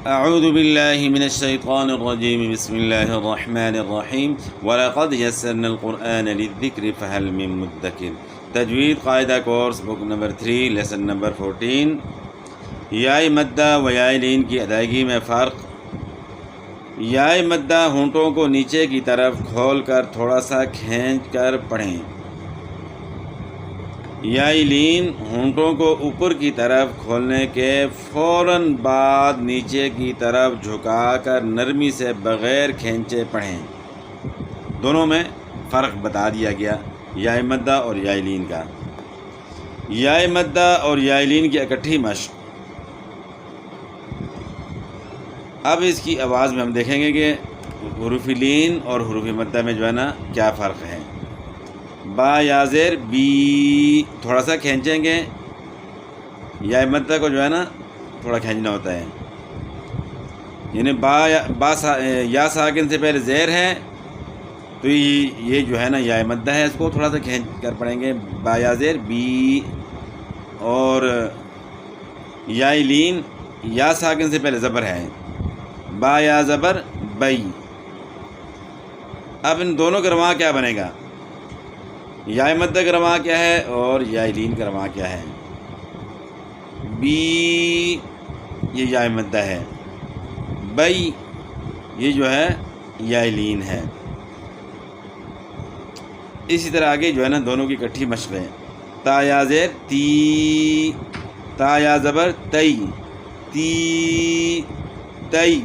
اعوذ باللہ من الشیطان الرجیم بسم اللہ الرحمن الرحیم وَلَقَدْ يَسَّرْنَا الْقُرْآنَ لِلذِّكْرِ فَهَلْ مِن مُدَّكِرٍ تجوید قاعدہ course book number 3 lesson number 14 یائے مدہ و یائے لین کی ادائیگی میں فرق۔ یائے مدہ ہونٹوں کو نیچے کی طرف کھول کر تھوڑا سا کھینچ کر پڑھیں۔ یائے لین ہونٹوں کو اوپر کی طرف کھولنے کے فوراً بعد نیچے کی طرف جھکا کر نرمی سے بغیر کھینچے پڑھیں۔ دونوں میں فرق بتا دیا گیا یائے مدہ اور یائے لین کا۔ یائے مدہ اور یائے لین کی اکٹھی مشق۔ اب اس کی آواز میں ہم دیکھیں گے کہ حروف لین اور حروف مدہ میں جو ہے نا کیا فرق ہے۔ با یا زیر بی تھوڑا سا کھینچیں گے، یائے مدہ کو جو ہے نا تھوڑا کھینچنا ہوتا ہے، یعنی یا ساکن سے پہلے زیر ہے تو یہ جو ہے نا یائے مدہ ہے، اس کو تھوڑا سا کھینچ کر پڑھیں گے، با یا زیر بی۔ اور یائے لین یا ساکن سے پہلے زبر ہے، با یا زبر بئی۔ اب ان دونوں کا رواں کیا بنے گا؟ یائے مدہ کا رواں کیا ہے اور یائے لین کا رواں کیا ہے؟ بی یہ یائے مدہ ہے، بئی یہ جو ہے یائے لین ہے۔ اسی طرح آگے جو ہے نا دونوں کی اکٹھی مشق ہے۔ تا یا زیر تی، تا یا زبر تئی، تی تئی۔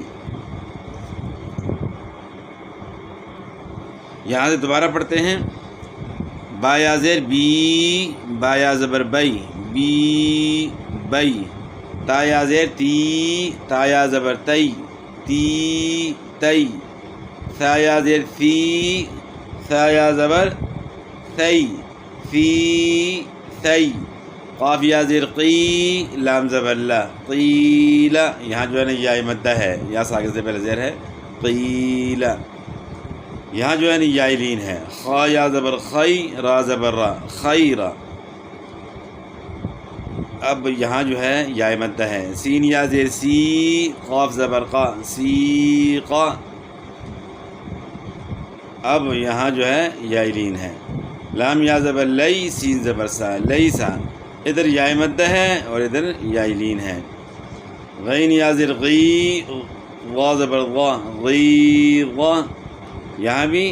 یہاں سے دوبارہ پڑھتے ہیں، با یا زیر بی، با یا زبر بئی، بی بئی۔ تا یا زیر تی، تا یا زبر تئی، تی تئی۔ ثا یا زیر ثی، ثا یا زبر ثئی، ثی ثئی۔ قاف یا زیر قی، لام زبر لا، قیل۔ یہاں جو ہے نا یائے مدہ ہے، یا ساکن سے پہلے زیر ہے، قیل۔ یہاں جو ہے نا یائے لین ہے، خا یا زبر خی، را زبر را، خیر۔ اب یہاں جو ہے یائے مدہ ہے، سین یا زیر سی، قاف زبر قا، سیقا۔ اب یہاں جو ہے یائے لین ہے، لام یا زبر لئی، سین زبر سا، لیسا۔ ادھر یائے مدہ ہے اور ادھر یائے لین ہے۔ غین یا زیر غی، غا زبر غا، غیغا۔ یہاں بھی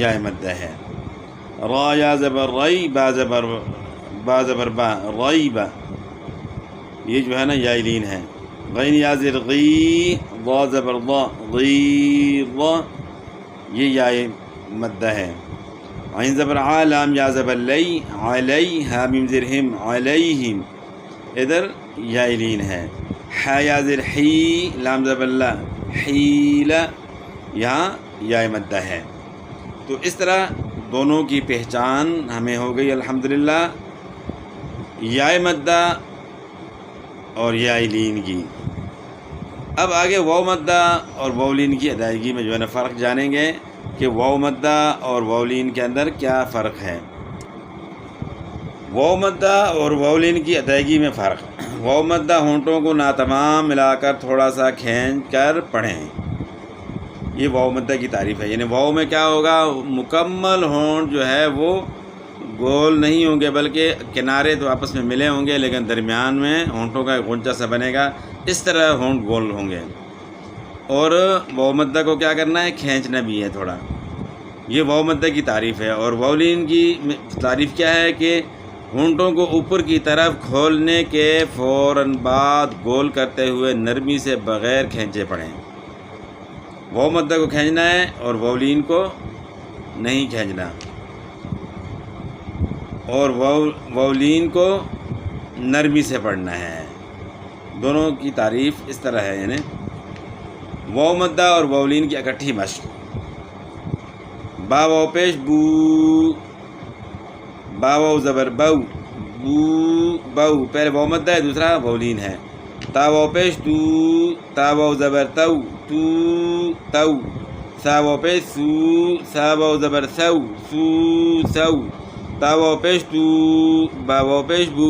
یائے مدہ ہے۔ را یا زبر رئی، با زبر با، ریبا۔ یہ جو ہے نا یائے لین ہے۔ غین یا زیر غی، ضا زبر ضا، غیضا۔ یہ یائے مدہ ہے۔ عین زبر عا، لام یا زبر لی، علی، ہا میم زیر ہم، علیہم۔ ادھر یائے لین ہے۔ حا یا زیر حی، لام زبر لا، حیلا۔ یہاں یائے مدہ ہے۔ تو اس طرح دونوں کی پہچان ہمیں ہو گئی الحمدللہ، یائے مدہ اور یائے لین کی۔ اب آگے واو مدہ اور واو لین کی ادائیگی میں جو ہے نا فرق جانیں گے کہ واو مدہ اور واو لین کے اندر کیا فرق ہے۔ واو مدہ اور واو لین کی ادائیگی میں فرق۔ واو مدہ ہونٹوں کو ناتمام ملا کر تھوڑا سا کھینچ کر پڑھیں، یہ واو مدہ کی تعریف ہے۔ یعنی واو میں کیا ہوگا، مکمل ہونٹ جو ہے وہ گول نہیں ہوں گے، بلکہ کنارے تو آپس میں ملے ہوں گے لیکن درمیان میں ہونٹوں کا ایک غنچہ سا بنے گا، اس طرح ہونٹ گول ہوں گے۔ اور واو مدہ کو کیا کرنا ہے، کھینچنا بھی ہے تھوڑا۔ یہ واو مدہ کی تعریف ہے۔ اور واو لین کی تعریف کیا ہے کہ ہونٹوں کو اوپر کی طرف کھولنے کے فوراً بعد گول کرتے ہوئے نرمی سے بغیر کھینچے پڑھیں۔ واو مدہ کو کھینچنا ہے اور واو لین کو نہیں کھینچنا، اور واو لین کو نرمی سے پڑھنا ہے۔ دونوں کی تعریف اس طرح ہے، یعنی واو مدہ اور واو لین کی اکٹھی مشق۔ با واو پیش بو، با واو زبر بو، بو بو۔ پہلے واو مدہ ہے، دوسرا واو لین ہے۔ تا واو پیش تو، تا واو زبر تو، تو تو۔ سا واو پیش سو، سا واو زبر سو، سو سو۔ تا واو پیش تو، با واو پیش بو،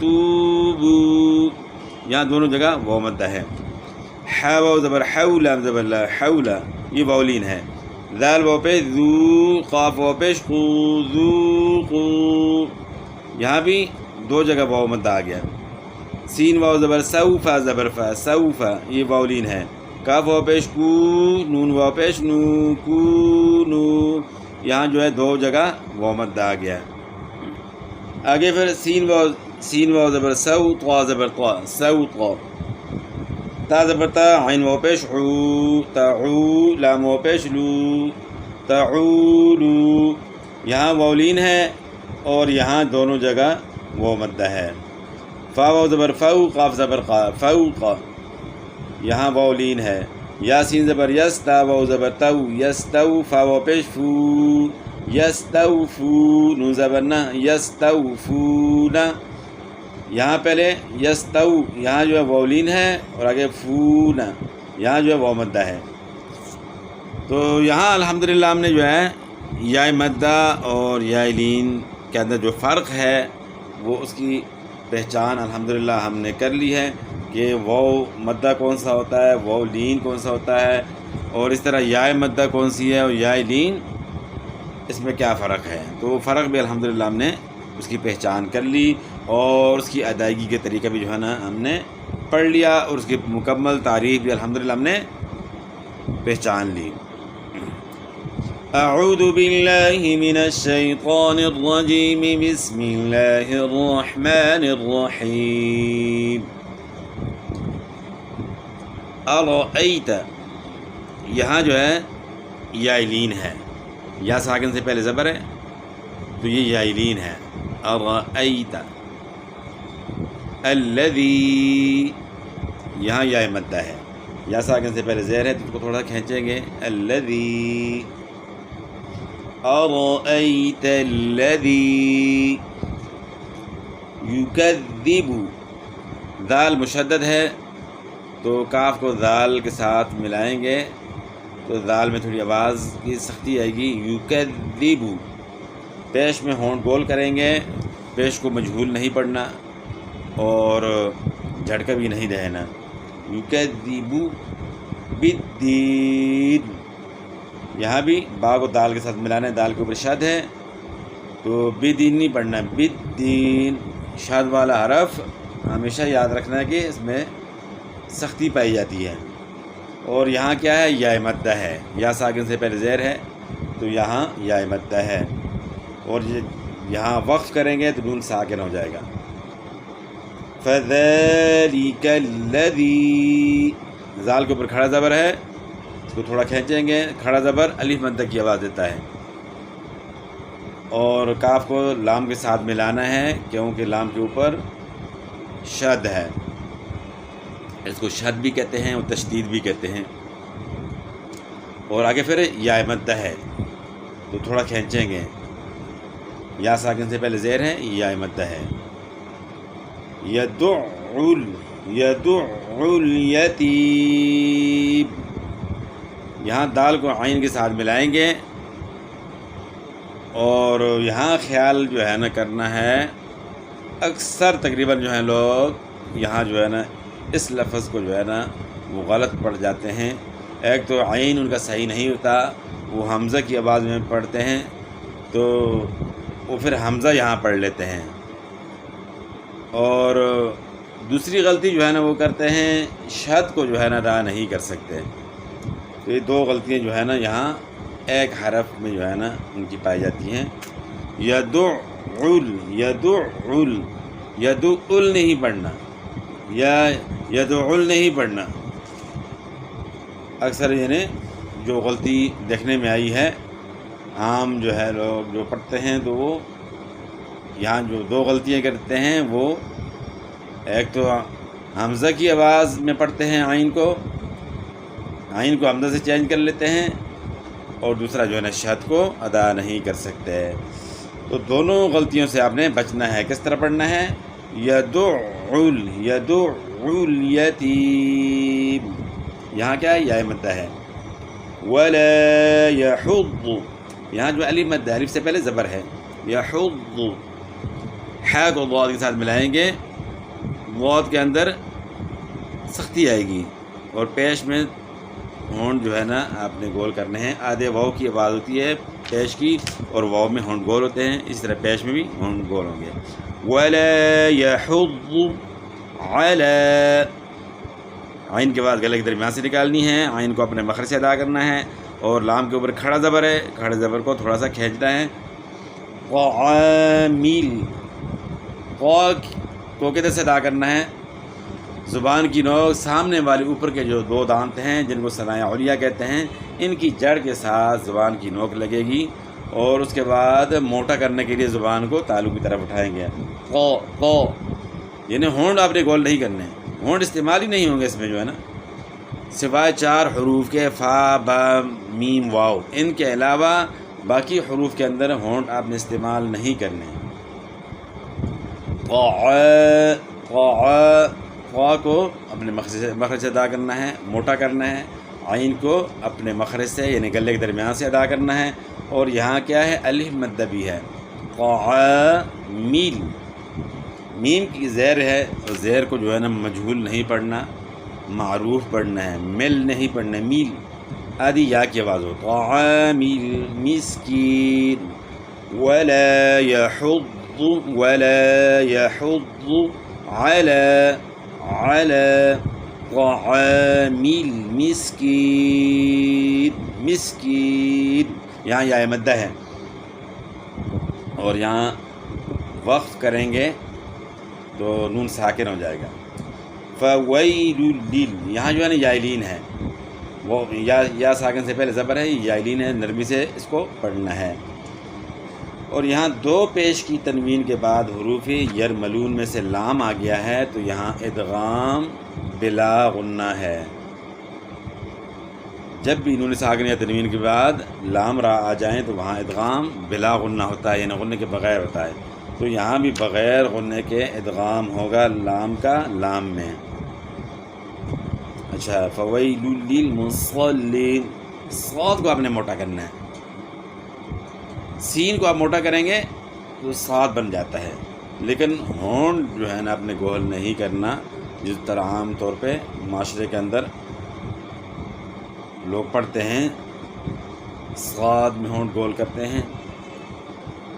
تو بو۔ یہاں دونوں جگہ واو مدہ ہے۔ ح واو زبر حو لام زبر لا حولا، یہ واولین ہے. ذال واو پیش ذو، قاف واو پیش قو ذوقو، یہاں بھی دو جگہ واو مد آ گیا. سین واو زبر سوفا زبر فا سوفا، یہ واولین ہے. کاف واو پیش کو، نون واو پیش نو کو نو، یہاں جو ہے دو جگہ واو مد آ گیا. آگے پھر سین واو زبر سو، طوا زبر طوا سو طوا. تا زبر تا، عین واو پیش عو تعو، لام واو پیش لو تعولو، یہاں واولین ہے اور یہاں دونوں جگہ واو مدہ ہے. فا واو زبر فو، قاف زبر قا فوقا، یہاں واولین ہے. یاسین زبر یس، تا واو زبر تو یستو، فا واو پیش فو یستوفو، نون زبر نہ یستوفونا، یہاں پہلے یستو یہاں جو ہے واولین ہے اور آگے فونا یہاں جو ہے واو مدہ ہے. تو یہاں الحمدللہ ہم نے جو ہے یا مدہ اور یا لین کے اندر جو فرق ہے وہ اس کی پہچان الحمدللہ ہم نے کر لی ہے کہ واو مدہ کون سا ہوتا ہے، واو لین کون سا ہوتا ہے، اور اس طرح یا مدہ کون سی ہے اور یا لین اس میں کیا فرق ہے. تو فرق بھی الحمدللہ ہم نے اس کی پہچان کر لی اور اس کی ادائیگی کے طریقہ بھی جو ہے نا ہم نے پڑھ لیا اور اس کی مکمل تعریف بھی الحمدللہ ہم نے پہچان لی. اعوذ باللہ من الشیطان الرجیم، بسم اللہ الرحمن الرحیم. ارأیت، یہاں جو ہے یائلین ہے، یا ساکن سے پہلے زبر ہے تو یہ یائلین ہے. ارأیت الذی، یہاں یا مدہ ہے، یا ساکن سے پہلے زیر ہے تو اس کو تھوڑا کھینچیں گے. الذی ارأیت الذی یکذب، ذال مشدد ہے تو کاف کو ذال کے ساتھ ملائیں گے تو ذال میں تھوڑی آواز کی سختی آئے گی. یکذب، پیش میں ہونٹ گول کریں گے، پیش کو مجہول نہیں پڑھنا اور جھٹکا بھی نہیں رہنا. یکذب بالدین، یہاں بھی با کو دال کے ساتھ ملانا ہے، دال کے اوپر شد ہے تو بدین نہیں پڑھنا، بالدین. شد والا حرف ہمیشہ یاد رکھنا ہے کہ اس میں سختی پائی جاتی ہے. اور یہاں کیا ہے، یا مدہ ہے، یا ساکن سے پہلے زیر ہے تو یہاں یا مدہ ہے، اور یہاں وقف کریں گے تو نون ساکن ہو جائے گا. فذلک الذی، زال کے اوپر کھڑا زبر ہے، اس کو تھوڑا کھینچیں گے، کھڑا زبر الف مدہ کی آواز دیتا ہے. اور کاف کو لام کے ساتھ ملانا ہے کیونکہ لام کے اوپر شد ہے، اس کو شد بھی کہتے ہیں اور تشدید بھی کہتے ہیں. اور آگے پھر یا مدہ ہے تو تھوڑا کھینچیں گے، یا ساکن سے پہلے زیر ہے، یا مدہ ہے. یدعو الیتیم، یہاں دال کو عین کے ساتھ ملائیں گے اور یہاں خیال جو ہے نا کرنا ہے، اکثر تقریباً جو ہے لوگ یہاں جو ہے نا اس لفظ کو جو ہے نا وہ غلط پڑھ جاتے ہیں. ایک تو عین ان کا صحیح نہیں ہوتا، وہ حمزہ کی آواز میں پڑھتے ہیں تو وہ پھر حمزہ یہاں پڑھ لیتے ہیں. اور دوسری غلطی جو ہے نا وہ کرتے ہیں، شد کو جو ہے نا ادا نہیں کر سکتے. تو یہ دو غلطیاں جو ہے نا یہاں ایک حرف میں جو ہے نا ان کی پائی جاتی ہیں. یدعل نہیں پڑھنا، یا یدعل نہیں پڑھنا. اکثر یعنی جو غلطی دیکھنے میں آئی ہے، عام جو ہے لوگ جو پڑھتے ہیں تو وہ یہاں جو دو غلطیاں کرتے ہیں، وہ ایک تو حمزہ کی آواز میں پڑھتے ہیں، عین کو حمزہ سے چینج کر لیتے ہیں، اور دوسرا جو ہے نا شد کو ادا نہیں کر سکتے. تو دونوں غلطیوں سے آپ نے بچنا ہے. کس طرح پڑھنا ہے، یدعل الیتیم، یہاں کیا ہے، یا مدہ ہے. ولا یحض، یہاں جو الف مدہ، الف سے پہلے زبر ہے. یحض، حا کو ضاد کے ساتھ ملائیں گے، ضاد کے اندر سختی آئے گی اور پیش میں ہونٹ جو ہے نا آپ نے گول کرنے ہیں. آدھے واو کی آواز ہوتی ہے پیش کی اور واو میں ہونٹ گول ہوتے ہیں، اس طرح پیش میں بھی ہونٹ گول ہوں گے. وَلَا يَحُضُّ عَلَى، عین کے بعد گلے کے درمیان سے نکالنی ہے، عین کو اپنے مخرج سے ادا کرنا ہے. اور لام کے اوپر کھڑا زبر ہے، کھڑے زبر کو تھوڑا سا کھینچنا ہے. قَعَامِل، قا کو کدھر سے ادا کرنا ہے؟ زبان کی نوک سامنے والے اوپر کے جو دو دانت ہیں جن کو ثنایا علیہ کہتے ہیں، ان کی جڑ کے ساتھ زبان کی نوک لگے گی اور اس کے بعد موٹا کرنے کے لیے زبان کو تالو کی طرف اٹھائیں گے. قو یعنی ہونٹ آپ نے گول نہیں کرنے، ہونٹ استعمال ہی نہیں ہوں گے اس میں جو ہے نا، سوائے 4 حروف کے فا با میم واو، ان کے علاوہ باقی حروف کے اندر ہونٹ آپ نے استعمال نہیں کرنے. قا کو اپنے مخرج سے ادا کرنا ہے، موٹا کرنا ہے. عین کو اپنے مخرج سے یعنی گلے کے درمیان سے ادا کرنا ہے. اور یہاں کیا ہے؟ الف مدہ بھی ہے. قَعَامِل، میم کی زیر ہے، اور زیر کو جو ہے نا مجہول نہیں پڑھنا، معروف پڑھنا ہے، مل نہیں پڑھنا. میل آدھی یا کی آواز ہو. قَعَامِل مسکین. وَلَا يَحُضُّ عَلَى طَعَامِ الْمِسْكِينِ. مسکین یہاں یا مدہ ہے، اور یہاں وقف کریں گے تو نون ساکن ہو جائے گا. فَوَيْلٌ لِّل، یہاں جو ہے نا یائلین ہے، وہ یا ساکن سے پہلے زبر ہے، یائلین ہے، نرمی سے اس کو پڑھنا ہے. اور یہاں 2 پیش کی تنوین کے بعد حروف یرملون میں سے لام آ گیا ہے تو یہاں ادغام بلا غنہ ہے. جب بھی نون ساکن یا تنوین کے بعد لام را آ جائیں تو وہاں ادغام بلا غنہ ہوتا ہے، یعنی غنہ کے بغیر ہوتا ہے. تو یہاں بھی بغیر غنہ کے ادغام ہوگا لام کا لام میں. اچھا، فویل للمصلین، صاد کو آپ نے موٹا کرنا ہے، سین کو آپ موٹا کریں گے تو صاد بن جاتا ہے، لیکن ہونٹ جو ہے نا آپ نے گول نہیں کرنا. جس طرح عام طور پہ معاشرے کے اندر لوگ پڑھتے ہیں صاد میں ہونٹ گول کرتے ہیں،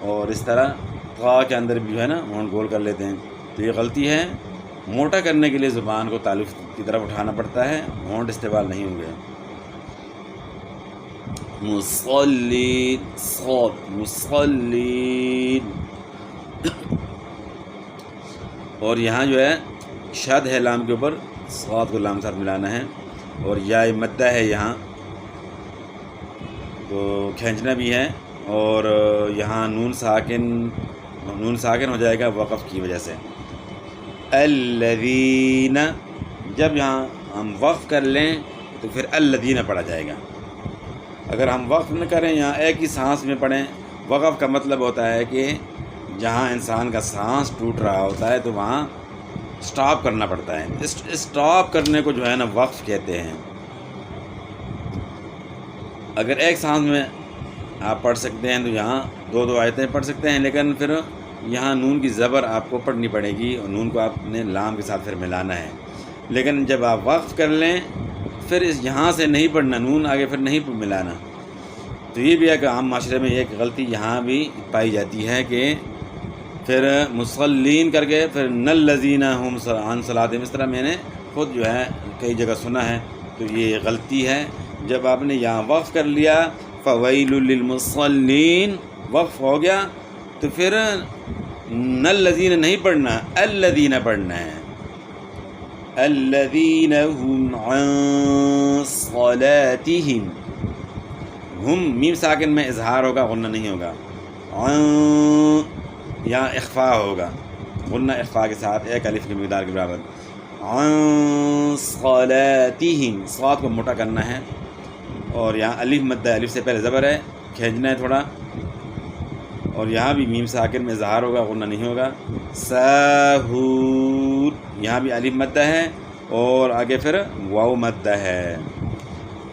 اور اس طرح قا کے اندر بھی جو ہے نا ہونٹ گول کر لیتے ہیں، تو یہ غلطی ہے. موٹا کرنے کے لیے زبان کو تالف کی طرف اٹھانا پڑتا ہے، ہونٹ استعمال نہیں ہوں گے. مصلین، صاد مصلین. اور یہاں جو ہے شد ہے لام کے اوپر، صاد کو لام ساتھ ملانا ہے، اور یا مدہ ہے یہاں تو کھینچنا بھی ہے. اور یہاں نون ساکن ہو جائے گا وقف کی وجہ سے. الذین، جب یہاں ہم وقف کر لیں تو پھر الذین پڑھا جائے گا. اگر ہم وقف نہ کریں، یہاں ایک ہی سانس میں پڑھیں. وقف کا مطلب ہوتا ہے کہ جہاں انسان کا سانس ٹوٹ رہا ہوتا ہے تو وہاں سٹاپ کرنا پڑتا ہے. سٹاپ کرنے کو جو ہے نا وقف کہتے ہیں. اگر ایک سانس میں آپ پڑھ سکتے ہیں تو یہاں 2 آیتیں پڑھ سکتے ہیں، لیکن پھر یہاں نون کی زبر آپ کو پڑھنی پڑے گی اور نون کو آپ نے لام کے ساتھ پھر ملانا ہے. لیکن جب آپ وقف کر لیں پھر یہاں سے نہیں پڑھنا، نون آگے پھر نہیں ملانا. تو یہ بھی ہے کہ عام معاشرے میں ایک غلطی یہاں بھی پائی جاتی ہے کہ پھر مصلین کر کے پھر نَالَّذِينَ هُمْ عَنْ صَلَاتِهِمْ، اس طرح میں نے خود جو ہے کئی جگہ سنا ہے. تو یہ غلطی ہے. جب آپ نے یہاں وقف کر لیا فَوَيْلٌ لِّلْمُصَلِّينَ، وقف ہو گیا تو پھر نَالَّذِينَ نہیں پڑھنا، الَّذِينَ پڑھنا ہے. الَّذِينَ هُمْ عَنْ صَلَاتِهِمْ، ہم میم ساکن میں اظہار ہوگا، غنہ نہیں ہوگا. یہاں اخفاء ہوگا، غنہ اخفاء کے ساتھ ایک الف کی مقدار کے برابر. عن صلاتہم، صاد کو موٹا کرنا ہے، اور یہاں الف مدہ، الف سے پہلے زبر ہے، کھینچنا ہے تھوڑا. اور یہاں بھی میم ساکن میں اظہار ہوگا، غنہ نہیں ہوگا. ساہون، یہاں بھی الف مدہ ہے اور آگے پھر واو مدہ ہے.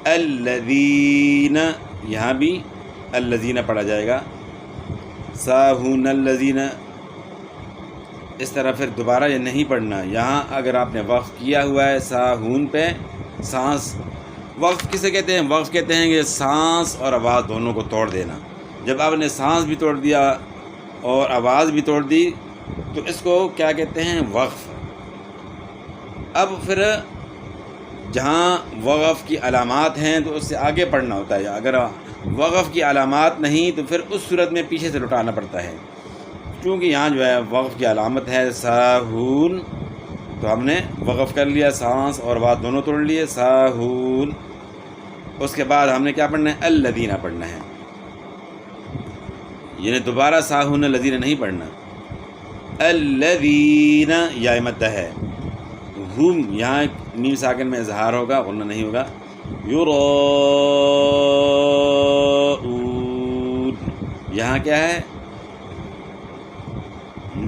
الذین، یہاں بھی الذین پڑھا جائے گا. ساہون الذین، اس طرح پھر دوبارہ یہ نہیں پڑھنا. یہاں اگر آپ نے وقف کیا ہوا ہے ساہون پہ سانس وقف کسے کہتے ہیں؟ وقف کہتے ہیں کہ سانس اور آواز دونوں کو توڑ دینا. جب آپ نے سانس بھی توڑ دیا اور آواز بھی توڑ دی تو اس کو کیا کہتے ہیں؟ وقف. اب پھر جہاں وقف کی علامات ہیں تو اس سے آگے پڑھنا ہوتا ہے. اگر وقف کی علامات نہیں تو پھر اس صورت میں پیچھے سے لٹانا پڑتا ہے. چونکہ یہاں جو ہے وقف کی علامت ہے ساہون، تو ہم نے وقف کر لیا، سانس اور آواز دونوں توڑ لیے، ساہون. اس کے بعد ہم نے کیا پڑھنا ہے؟ الذین پڑھنا ہے، یعنی دوبارہ ساہون الذین نہیں پڑھنا. الذین یا مدہ ہے، ہم یہاں میم ساکن میں اظہار ہوگا، غنہ نہیں ہوگا. یراؤون یہاں کیا ہے؟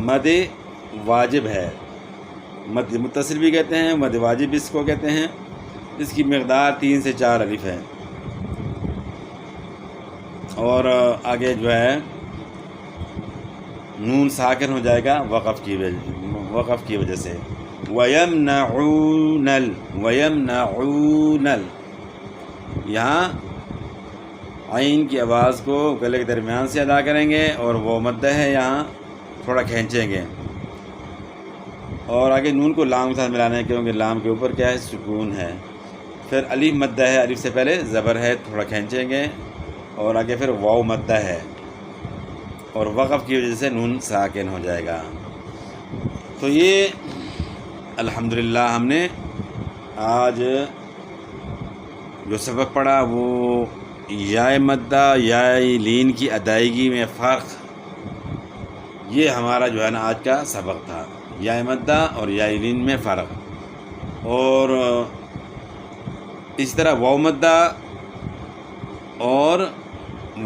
مد واجب ہے. مد متصل بھی کہتے ہیں، مد واجب اس کو کہتے ہیں. اس کی مقدار 3 سے 4 الف ہے. اور آگے جو ہے نون ساکن ہو جائے گا وقف کی وجہ سے. وَيَمْنَعُونَ یہاں عین کی آواز کو گلے کے درمیان سے ادا کریں گے اور وہ مدہ ہے یہاں تھوڑا کھینچیں گے. اور آگے نون کو لام کے ساتھ ملانا ہے کیونکہ لام کے اوپر کیا ہے؟ سکون ہے. پھر الف مدہ ہے، الف سے پہلے زبر ہے، تھوڑا کھینچیں گے. اور آگے پھر واو مدہ ہے اور وقف کی وجہ سے نون ساکن ہو جائے گا. تو یہ الحمدللہ ہم نے آج جو سبق پڑھا وہ یا مدہ یا لین کی ادائیگی میں فرق، یہ ہمارا جو ہے نا آج کا سبق تھا. یا مدہ اور یا لین میں فرق، اور اس طرح واو مدہ اور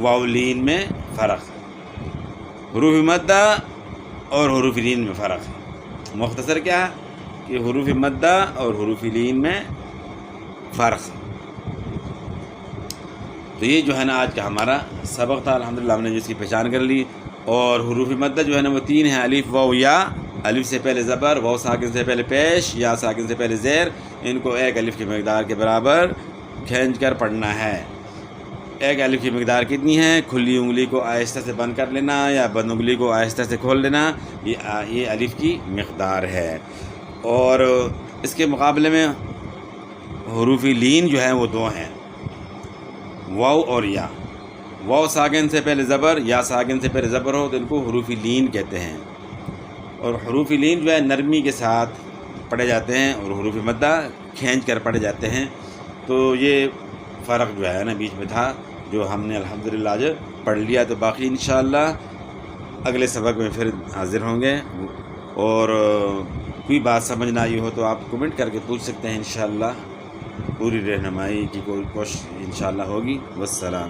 واو لین میں فرق، حروف مدہ اور حروف لین میں فرق. مختصر کیا کہ حروف مدہ اور حروف لین میں فرق. تو یہ جو ہے نا آج کا ہمارا سبق تھا. الحمدللہ ہم نے جس کی پہچان کر لی. اور حروف مدہ جو ہے نا وہ 3 ہیں، الف واو یا. الف سے پہلے زبر، واو ساکن سے پہلے پیش، یا ساکن سے پہلے زیر. ان کو 1 الف کی مقدار کے برابر کھینچ کر پڑھنا ہے. 1 الف کی مقدار کتنی ہے؟ کھلی انگلی کو آہستہ سے بند کر لینا یا بند انگلی کو آہستہ سے کھول لینا، یہ الف کی مقدار ہے. اور اس کے مقابلے میں حروف لین جو ہیں وہ 2 ہیں، واو اور یا. واو ساکن سے پہلے زبر، یا ساکن سے پہلے زبر ہو تو ان کو حروف لین کہتے ہیں. اور حروف لین جو ہے نرمی کے ساتھ پڑھے جاتے ہیں اور حروف مدہ کھینچ کر پڑھے جاتے ہیں. تو یہ فرق جو ہے نا بیچ میں تھا جو ہم نے الحمدللہ آج پڑھ لیا. تو باقی انشاءاللہ اگلے سبق میں پھر حاضر ہوں گے. اور کوئی بات سمجھ نہ آئی ہو تو آپ کمنٹ کر کے پوچھ سکتے ہیں. انشاءاللہ پوری رہنمائی کی کوشش انشاءاللہ ہوگی. والسلام.